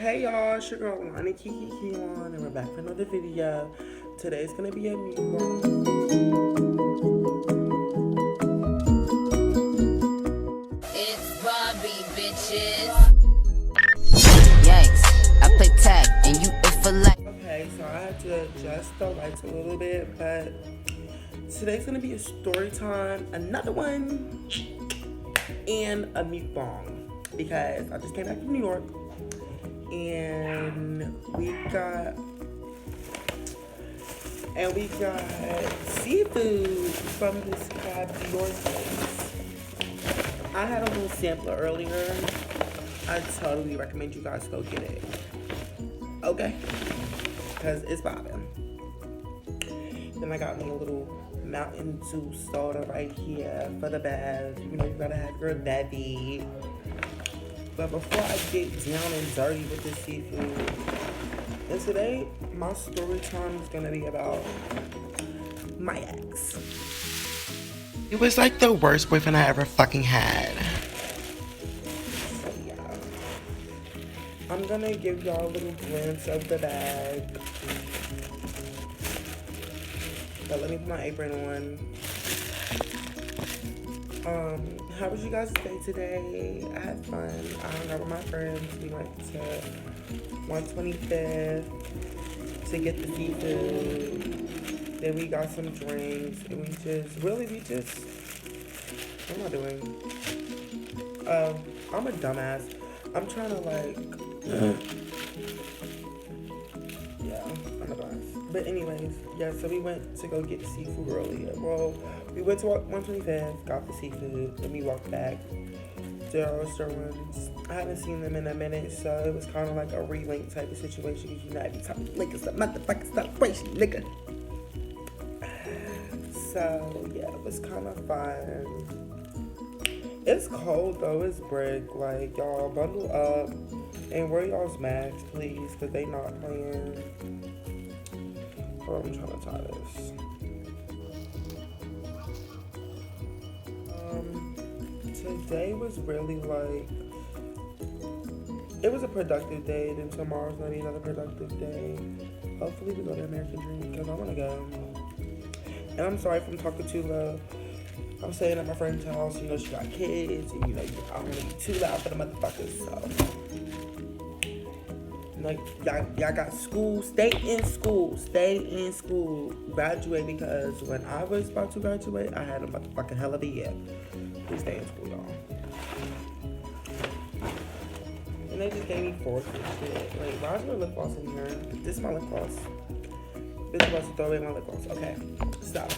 Hey y'all, it's your girl Lonnie Kiki Kiwan, and we're back for another video. Today's gonna be a It's Bobby, bitches. Yikes, I play tag and you if for life. Okay, so I had to adjust the lights a little bit, but today's gonna be a story time, another one, and a mukbang, because I just came back from New York, and we got seafood from this guy Dior's place. I had a little sampler earlier. I totally recommend you guys go get it. Okay? Because it's bobbing. Then I got me a little Mountain Dew soda right here for the bev. You know, you gotta have your bevy. But before I get down and dirty with the seafood, and today my story time is gonna be about my ex. It was like the worst boyfriend I ever fucking had. So yeah, I'm gonna give y'all a little glimpse of the bag. But let me put my apron on. How was you guys' day today? I had fun. I hung out with my friends. We went to 125th to get the seafood. Then we got some drinks, and we just, what am I doing? I'm a dumbass. I'm trying to yeah, I'm a dumbass. But anyways, yeah, so we went to go get seafood earlier. Well, we went to 125th, got the seafood, then we walked back to our restaurants. I haven't seen them in a minute, so it was kind of like a relink type of situation, because you know, every time you link, it's a motherfucking celebration, nigga. So, yeah, it was kind of fun. It's cold, though. It's brick. Like, y'all, bundle up and wear y'all's masks, please, because they not playing. Hold on, I'm trying to tie this. Today was really, like, it was a productive day, then tomorrow's going to be another productive day. Hopefully we go to American Dream, because I want to go. And I'm sorry if I'm talking too loud. I'm staying at my friend's house. You know, she got kids. And, you know, I don't want to be too loud for the motherfuckers. So, you know, y'all got school. Stay in school. Stay in school. Graduate, because when I was about to graduate, I had a motherfucking hell of a year. Please stay in school, y'all. And they just gave me forks and shit. Like, why is my lip gloss in here? This is my lip gloss. This is about to throw away my lip gloss. Okay, stop.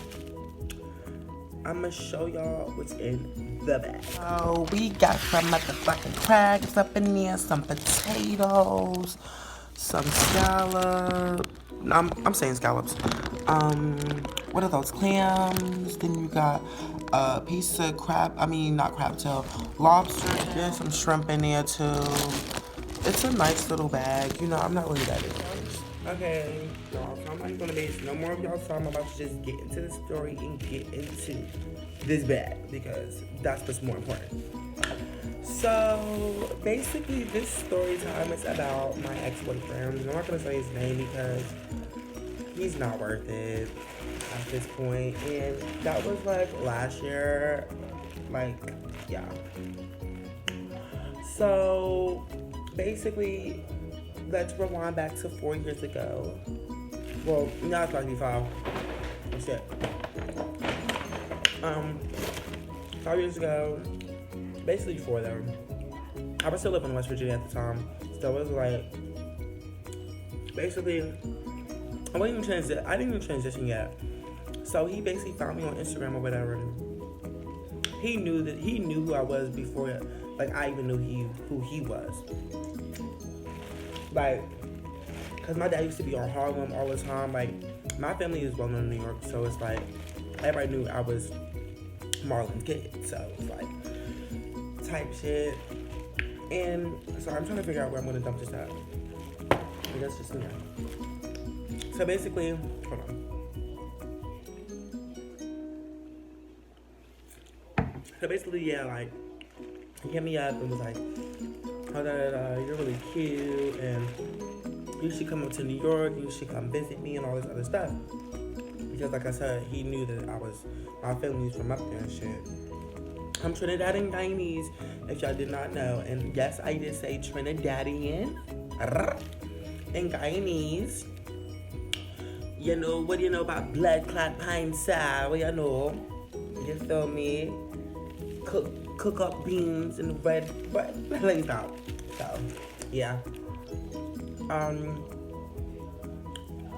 I'm gonna show y'all what's in the bag. Oh, we got some motherfucking crabs up in there, some potatoes, some scallops. No, I'm saying scallops. What are those, clams? Then you got a piece of not crab tail, lobster. There's some shrimp in there too. It's a nice little bag. You know, I'm not really that into. Okay, y'all, so I'm not gonna waste no more of y'all's time. I'm about to just get into the story and get into this bag, because that's what's more important. So, basically, this story time is about my ex-boyfriend. I'm not gonna say his name because he's not worth it at this point. And that was like last year. Like, yeah. So, basically, let's rewind back to 4 years ago. Well, now it's probably 5. Oh, shit. 5 years ago, basically 4 though. I was still living in West Virginia at the time. So it was like, basically, I didn't even transition yet. So he basically found me on Instagram or whatever. He knew who I was before, like, I even knew who he was. Like, because my dad used to be on Harlem all the time. Like, my family is well known in New York, so it's like, everybody knew I was Marlon's kid. So it's like, type shit. And so I'm trying to figure out where I'm going to dump this at. I guess just in there. So basically, hold on. So basically, yeah, like, he hit me up and was like, oh, you're really cute, and you should come up to New York, you should come visit me, and all this other stuff. Because, like I said, he knew that my family was from up there and shit. I'm Trinidad and Guyanese, if y'all did not know. And yes, I did say Trinidadian and Guyanese. You know, what do you know about blood clot pine sour? What you know? You feel me? Cook up beans and red. Let me stop. So, yeah.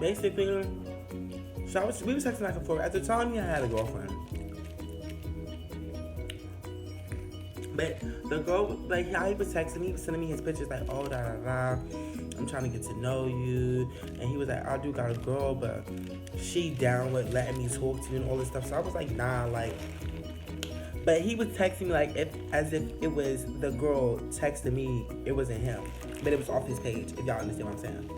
Basically, so we was texting back and forth. At the time, I had a girlfriend. But the girl, like, how he was texting me, he was sending me his pictures, like, oh, da da da, I'm trying to get to know you. And he was like, I do got a girl, but she down with letting me talk to you and all this stuff. So I was like, nah, like, but he was texting me, like, as if it was the girl texting me, it wasn't him. But it was off his page, if y'all understand what I'm saying.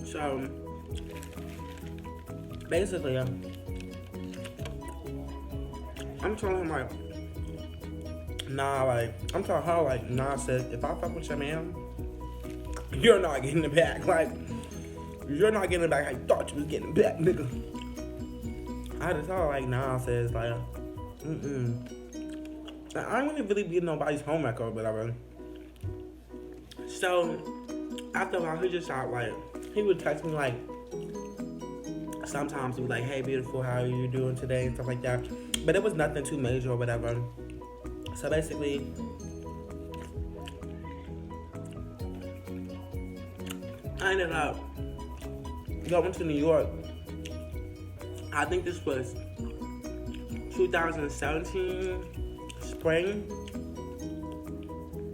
So, basically, I'm telling him, like, nah, like, I'm telling her, like, nah, sis, if I fuck with your man, you're not getting it back. Like, you're not getting it back. I thought you was getting it back, nigga. I had to tell her, like, nah, sis, like, like, I don't want to really be nobody's homewrecker or whatever. So, after a while, he just started, like, he would text me, like, sometimes he was like, hey, beautiful, how are you doing today, and stuff like that. But it was nothing too major or whatever. So basically, I ended up going to New York. I think this was 2017 spring.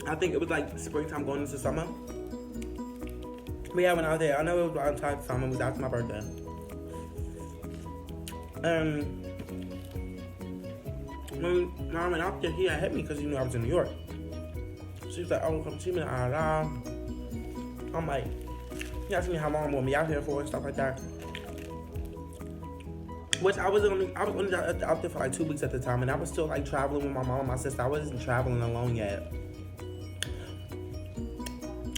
I think it was like springtime going into summer. But yeah, when I was there, I know it was around time summer. It was after my birthday. When I went out there, he had hit me because he knew I was in New York. She was like, oh, come see me, I'm like, he asked me how long I'm gonna be out here for and stuff like that. Which I was only out there for like 2 weeks at the time, and I was still like traveling with my mom and my sister. I wasn't traveling alone yet.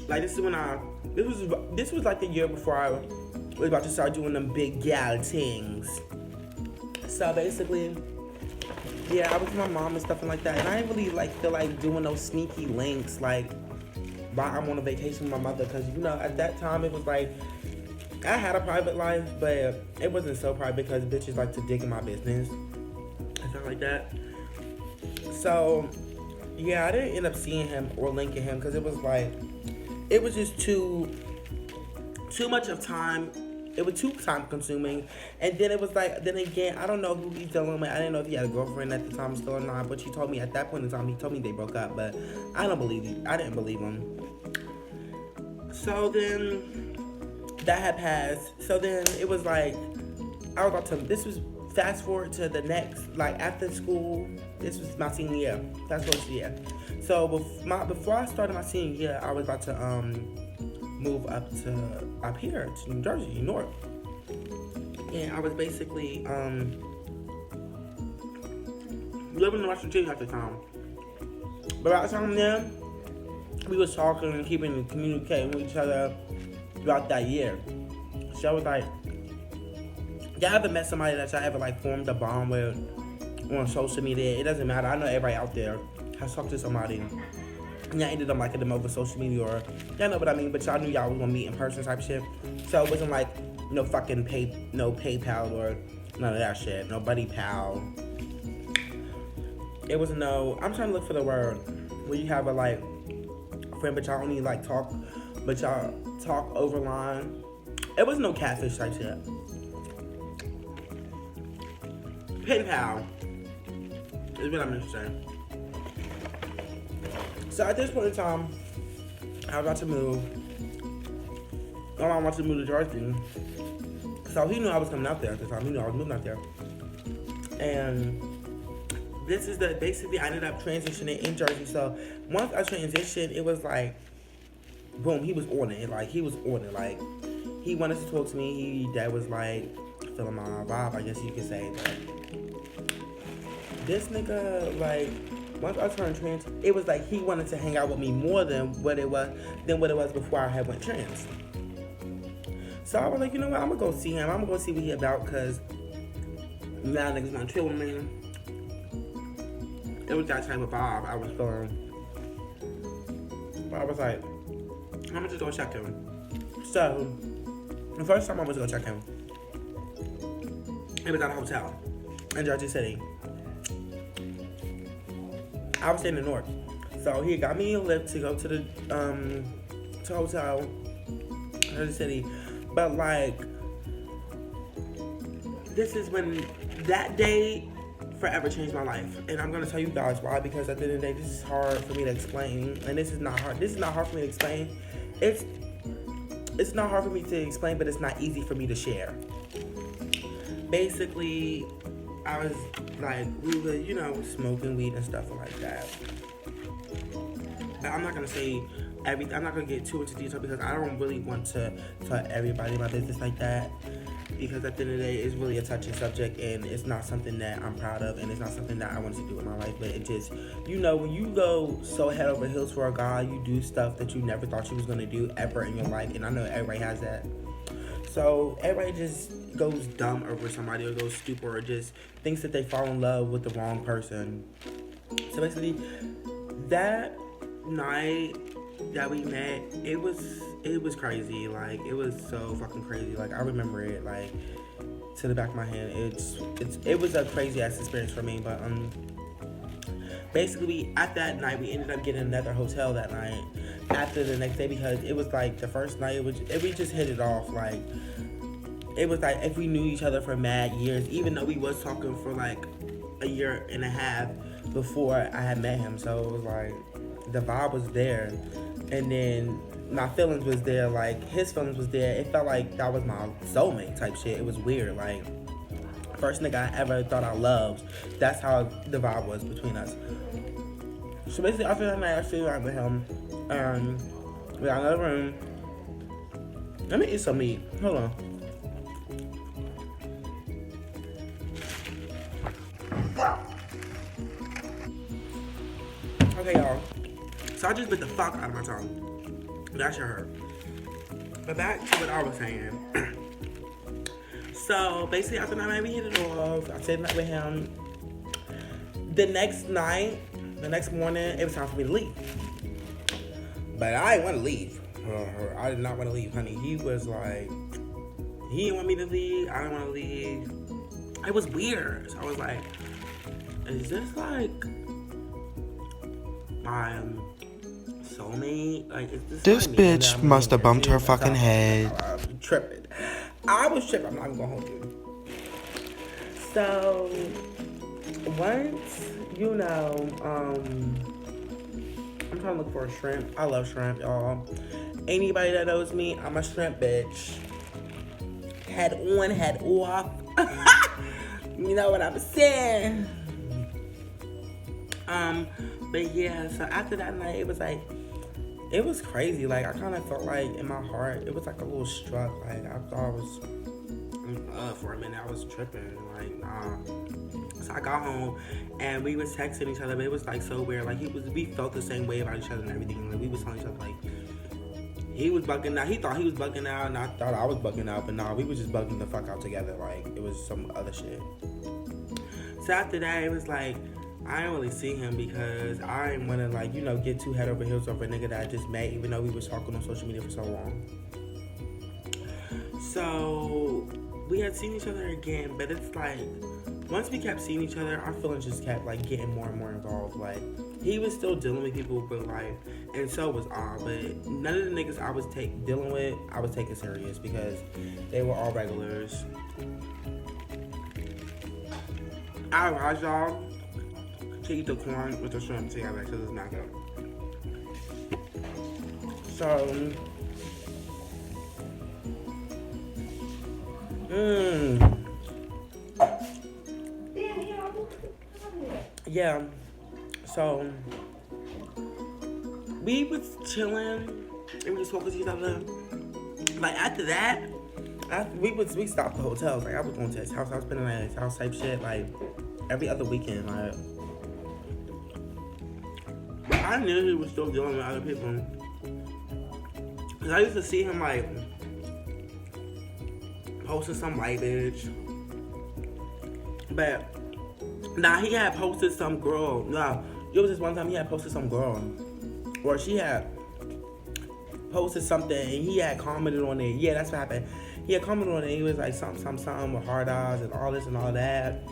Like this was like the year before I was about to start doing them big gal things. So basically, yeah, I was with my mom and stuff like that, and I didn't really like feel like doing those sneaky links like while I'm on a vacation with my mother, because you know at that time it was like I had a private life, but it wasn't so private because bitches like to dig in my business and stuff like that. So yeah, I didn't end up seeing him or linking him because it was like it was just too much of time. It was too time consuming. And then it was like, then again, I don't know who he's dealing with. I didn't know if he had a girlfriend at the time still or not, but she told me at that point in time, he told me they broke up, but I didn't believe him. So then that had passed. So then it was like, this was fast forward to the next, like after school, this was my senior year. Fast forward to the year. So before I started my senior year, I was about to move up here to New Jersey, New York. And I was basically living in West Virginia at the time. But at the time then, we was talking and communicating with each other throughout that year. So I was like, y'all ever met somebody that y'all ever like formed a bond with on social media? It doesn't matter. I know everybody out there has talked to somebody. And y'all ended up liking them over social media, or y'all know what I mean, but y'all knew y'all was gonna meet in person type shit. So it wasn't like no fucking PayPal or none of that shit. No buddy pal. It was no, I'm trying to look for the word where you have a like friend, but y'all only like talk, but y'all talk over line. It was no catfish type shit. Pen pal is what I'm saying. So at this point in time, I was about to move. My mom wanted to move to Jersey. So he knew I was coming out there at the time. He knew I was moving out there. And this is basically I ended up transitioning in Jersey. So once I transitioned, it was like, boom, he was on it. Like, he was on it. Like, he wanted to talk to me. That was like, feeling my vibe, I guess you could say. But this nigga, like, once I turned trans, it was like he wanted to hang out with me more than what it was before I had went trans. So I was like, you know what, I'm gonna go see him. I'm gonna go see what he about, cause now niggas gonna chill with me. It was that type of vibe I was feeling. But I was like, I'm gonna just go check him. So the first time I went to go check him, it was at a hotel in Jersey City. I was staying in North. So he got me a lift to go to the hotel in Jersey City. But like, this is when that day forever changed my life. And I'm gonna tell you guys why, because at the end of the day, this is hard for me to explain. And this is not hard for me to explain. It's not hard for me to explain, but it's not easy for me to share. Basically, I was like, we were, you know, smoking weed and stuff like that. But I'm not gonna say everything. I'm not gonna get too into detail because I don't really want to tell everybody my business like that. Because at the end of the day, it's really a touchy subject, and it's not something that I'm proud of, and it's not something that I want to do in my life. But it just, you know, when you go so head over heels for a guy, you do stuff that you never thought you was gonna do ever in your life, and I know everybody has that. So everybody just goes dumb over somebody, or goes stupid, or just thinks that they fall in love with the wrong person. So basically, that night that we met, it was crazy. Like, it was so fucking crazy. Like, I remember it like to the back of my hand. It was a crazy ass experience for me. But basically at that night we ended up getting another hotel that night after the next day, because it was like the first night we just hit it off. Like, it was like if we knew each other for mad years, even though we was talking for like a year and a half before I had met him. So it was like the vibe was there, and then my feelings was there, like his feelings was there. It felt like that was my soulmate type shit. It was weird. Like, first nigga I ever thought I loved. That's how the vibe was between us. So basically after that night I stayed out with him. We got another room. Let me eat some meat. Hold on. Okay, y'all. So I just bit the fuck out of my tongue. That shit hurt. But back to what I was saying. So basically after that night we hit it off. I stayed the night with him. The next morning, it was time for me to leave. But I didn't want to leave. I did not want to leave, honey. He was like, he didn't want me to leave. I didn't want to leave. It was weird. So I was like, is this like my soulmate? Like, is this bitch must have bumped her fucking head. Tripping. I was tripping. I'm not even gonna hold you. So once, you know, I'm trying to look for a shrimp. I love shrimp, y'all. Anybody that knows me, I'm a shrimp bitch. Head on, head off. You know what I'm saying? But yeah, so after that night, it was like, it was crazy. Like, I kind of felt like in my heart, it was like a little struck. Like, I thought I was, for a minute, I was tripping. Like, So I got home and we was texting each other, but it was like so weird. Like, we felt the same way about each other and everything. Like, we was telling each other, like, he was bugging out. He thought he was bugging out, and I thought I was bugging out. But nah, we was just bugging the fuck out together. Like, it was some other shit. So after that, it was like, I didn't really see him because I didn't want to, like, you know, get too head over heels over a nigga that I just met, even though we was talking on social media for so long. So we had seen each other again, but it's like, once we kept seeing each other, our feelings just kept, like, getting more and more involved. Like, he was still dealing with people, but, like, and so was I. But none of the niggas I was dealing with, I was taking serious because they were all regulars. I advise y'all to eat the corn with the shrimp together because it's not good. So, yeah, so we was chilling and we spoke with each other. Like, after that, we stopped the hotels. Like, I was going to his house. I was spending at his house type shit. Like, every other weekend. Like, but I knew he was still dealing with other people. Cause I used to see him like posting some white bitch. But nah, he had posted some girl. Nah, it was this one time he had posted some girl. Or she had posted something and he had commented on it. Yeah, that's what happened. He had commented on it and he was like something with hard eyes and all this and all that.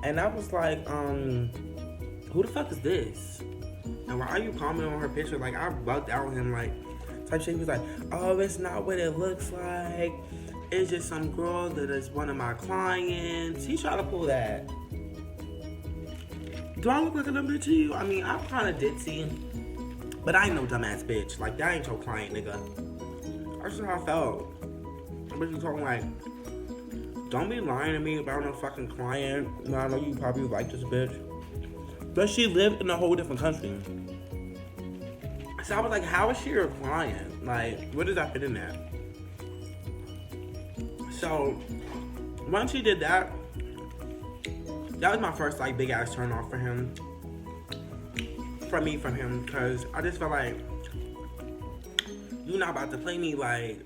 And I was like, who the fuck is this? And why are you commenting on her picture? Like, I bugged out on him, like, type shit. He was like, oh, it's not what it looks like. It's just some girl that is one of my clients. He tried to pull that. Do I look like a dumb bitch to you? I mean, I kind of did see him. But I ain't no dumbass bitch. Like, that ain't your client, nigga. That's just how I felt. But you talking like, don't be lying to me about no fucking client. No, I know you probably like this bitch. But she lived in a whole different country. So I was like, how is she your client? Like, what does that fit in there? So, once he did that, that was my first, like, big ass turn off for him. From him, because I just felt like, you not about to play me like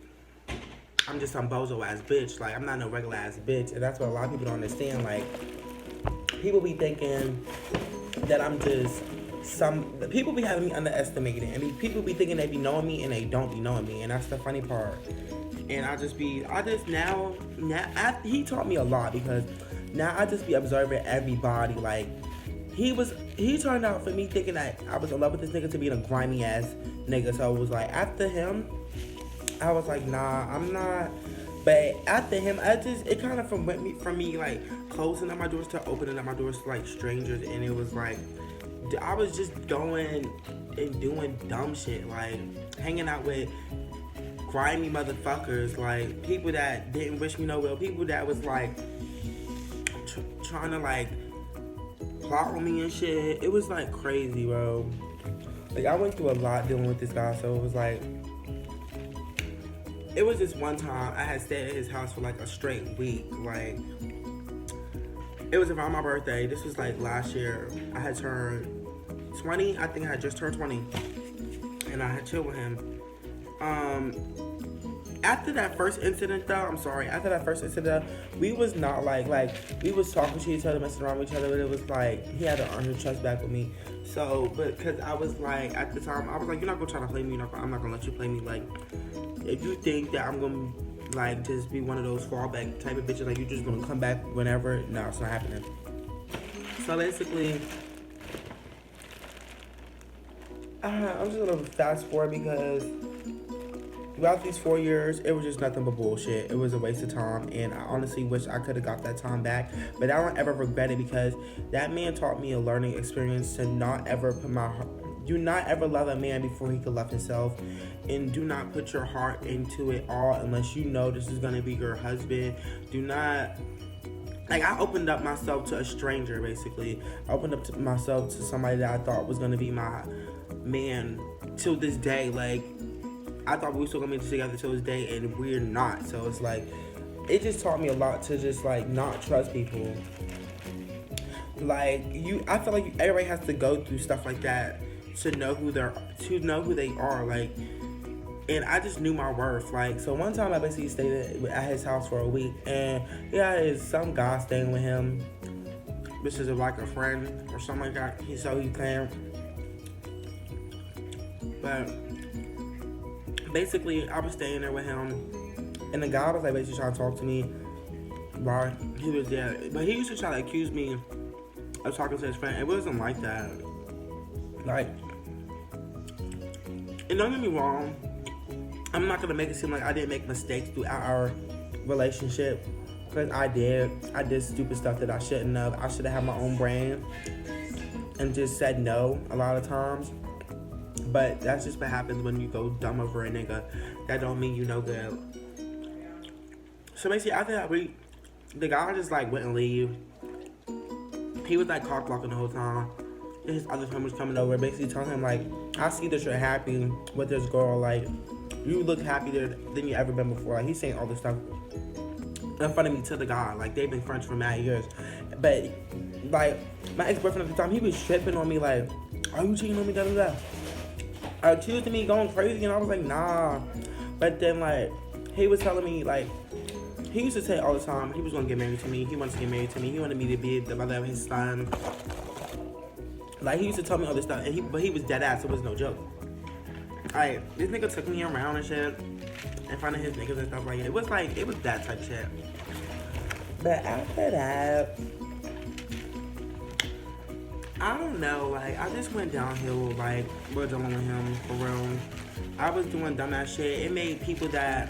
I'm just some bozo ass bitch. Like, I'm not no regular ass bitch. And that's what a lot of people don't understand. Like, people be thinking that I'm just people be having me underestimated. And people be thinking they be knowing me and they don't be knowing me. And that's the funny part. And now, he taught me a lot because now I just be observing everybody. Like, he turned out for me thinking that I was in love with this nigga to be a grimy ass nigga. So it was like, after him, I was like, nah, I'm not. But after him, it kind of went from me like closing up my doors to opening up my doors to like strangers. And it was like, I was just going and doing dumb shit. Like, hanging out with grimy motherfuckers. Like, people that didn't wish me no well. People that was like, trying to like, plot on me and shit. It was like crazy, bro. Like, I went through a lot dealing with this guy, so it was like, it was just one time I had stayed at his house for like a straight week. Like, it was around my birthday. This was like last year. I had turned 20. I think I had just turned 20. And I had chilled with him. After that first incident though, we was not like we was talking to each other, messing around with each other, but it was like, he had to earn his trust back with me. So, but because I was like, at the time, I was like, you're not gonna try to play me, I'm not gonna let you play me. Like, if you think that I'm gonna like just be one of those fallback type of bitches, like you're just gonna come back whenever, no, it's not happening. So basically, I'm just gonna fast forward because throughout these 4 years, it was just nothing but bullshit. It was a waste of time, and I honestly wish I could have got that time back. But I don't ever regret it because that man taught me a learning experience to not ever do not ever love a man before he could love himself, and do not put your heart into it all unless you know this is gonna be your husband. Do not. Like, I opened up myself to a stranger, basically. I opened up myself to somebody that I thought was gonna be my man till this day. Like, I thought we were still gonna be together till this day, and we're not. So it's like, it just taught me a lot to just like not trust people. Like, I feel like everybody has to go through stuff like that to know who they are. Like, and I just knew my worth. Like, so one time I basically stayed at his house for a week, and he had some guy staying with him, which is like a friend or something like that. He claimed, but basically, I was staying there with him, and the guy was like basically trying to talk to me while he was there. But he used to try to accuse me of talking to his friend. It wasn't like that. Like, and don't get me wrong, I'm not gonna make it seem like I didn't make mistakes throughout our relationship, because I did. I did stupid stuff that I shouldn't have. I should have had my own brain and just said no a lot of times. But that's just what happens when you go dumb over a nigga. That don't mean you know good. So basically, after that week, the guy just like wouldn't leave. He was like cock blocking the whole time. And his other friend was coming over, basically telling him like, I see that you're happy with this girl. Like, you look happier than you ever been before. Like, he's saying all this stuff in front of me to the guy. Like, they've been friends for mad years. But like, my ex-boyfriend at the time, he was tripping on me, like, are you cheating on me, da da da. Accusing me going crazy, and I was like, nah. But then, like, he was telling me, like, he used to say all the time he was gonna get married to me. He wanted to get married to me. He wanted me to be the mother of his son. Like, he used to tell me all this stuff, and but he was dead ass. It was no joke. Like, this nigga took me around and shit in front of his niggas and stuff like that. It was like, it was that type shit. But after that, I don't know, like, I just went downhill, like, we're dealing with him, for real. I was doing dumbass shit. It made people that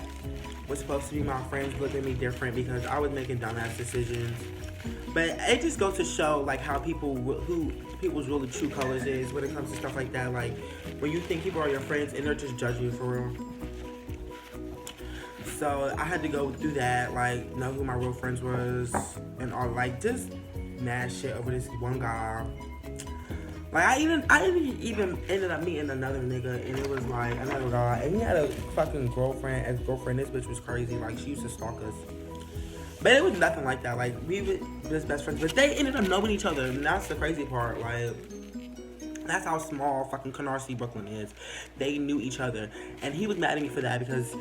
were supposed to be my friends look at me different because I was making dumbass decisions. But it just goes to show, like, how people's really true colors is when it comes to stuff like that. Like, when you think people are your friends and they're just judging you for real. So I had to go through that, like, know who my real friends was and all, like, just mad shit over this one guy. Like, I even ended up meeting another nigga, and it was like another guy, and he had a fucking girlfriend, ex-girlfriend. This bitch was crazy. Like, she used to stalk us, but it was nothing like that. Like, we were just best friends, but they ended up knowing each other, and that's the crazy part. Like, that's how small fucking Canarsie, Brooklyn is. They knew each other, and he was mad at me for that because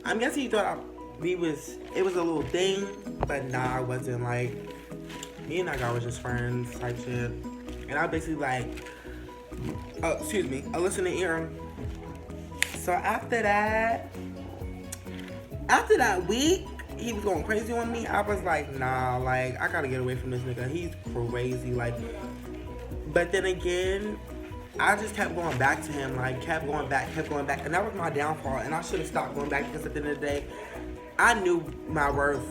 I'm guessing he thought it was a little thing, but nah, it wasn't. Like, me and that guy was just friends type shit. And I basically like, a listening ear. So after that week, he was going crazy on me. I was like, nah, like, I gotta get away from this nigga. He's crazy, like. But then again, I just kept going back to him, like, kept going back. And that was my downfall. And I should have stopped going back because at the end of the day, I knew my worth.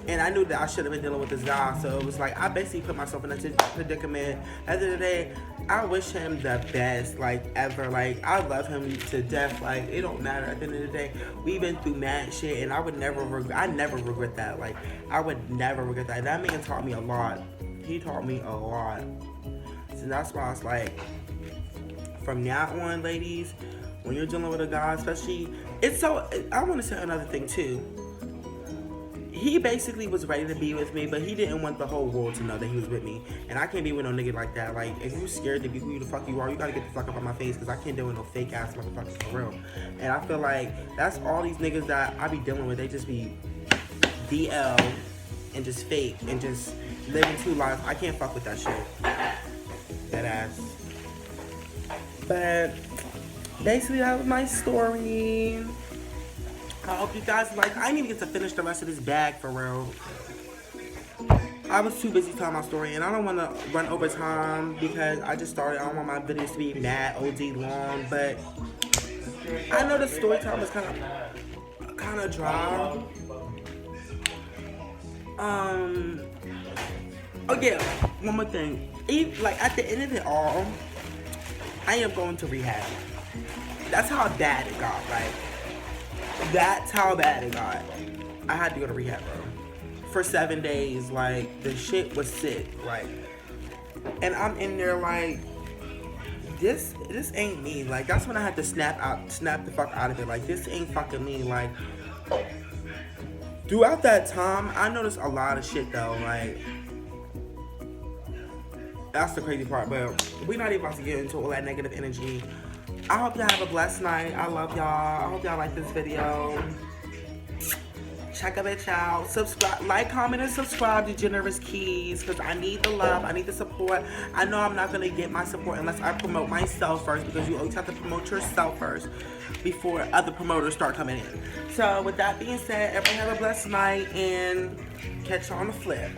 And I knew that I should have been dealing with this guy. So it was like, I basically put myself in a predicament. At the end of the day, I wish him the best, like, ever. Like, I love him to death. Like, it don't matter. At the end of the day, we've been through mad shit. And I never regret that. Like, I would never regret that. That man taught me a lot. He taught me a lot. So that's why I was like, from now on, ladies, when you're dealing with a guy, especially, I want to say another thing, too. He basically was ready to be with me, but he didn't want the whole world to know that he was with me. And I can't be with no nigga like that. Like, if you scared to be who the fuck you are, you gotta get the fuck up on my face, because I can't deal with no fake ass motherfuckers for real. And I feel like that's all these niggas that I be dealing with. They just be DL and just fake and just living two lives. I can't fuck with that shit. That ass. But basically, that was my story. I hope you guys like. I didn't even get to finish the rest of this bag for real. I was too busy telling my story, and I don't want to run over time because I just started. I don't want my videos to be mad OD long, but I know the story time was kind of dry. Oh yeah, one more thing. Like, at the end of it all, I am going to rehab. That's how bad it got. Like, that's how bad it got. I had to go to rehab, bro. For 7 days, like, the shit was sick, like, and I'm in there like, this ain't me. Like, that's when I had to snap the fuck out of it. Like, this ain't fucking me. Like, throughout that time, I noticed a lot of shit though. Like, that's the crazy part. But we're not even about to get into all that negative energy. I hope y'all have a blessed night. I love y'all. I hope y'all like this video. Check a bitch out. Subscribe, like, comment, and subscribe to Generous Keys, because I need the love. I need the support. I know I'm not going to get my support unless I promote myself first, because you always have to promote yourself first before other promoters start coming in. So with that being said, everyone have a blessed night, and catch you on the flip.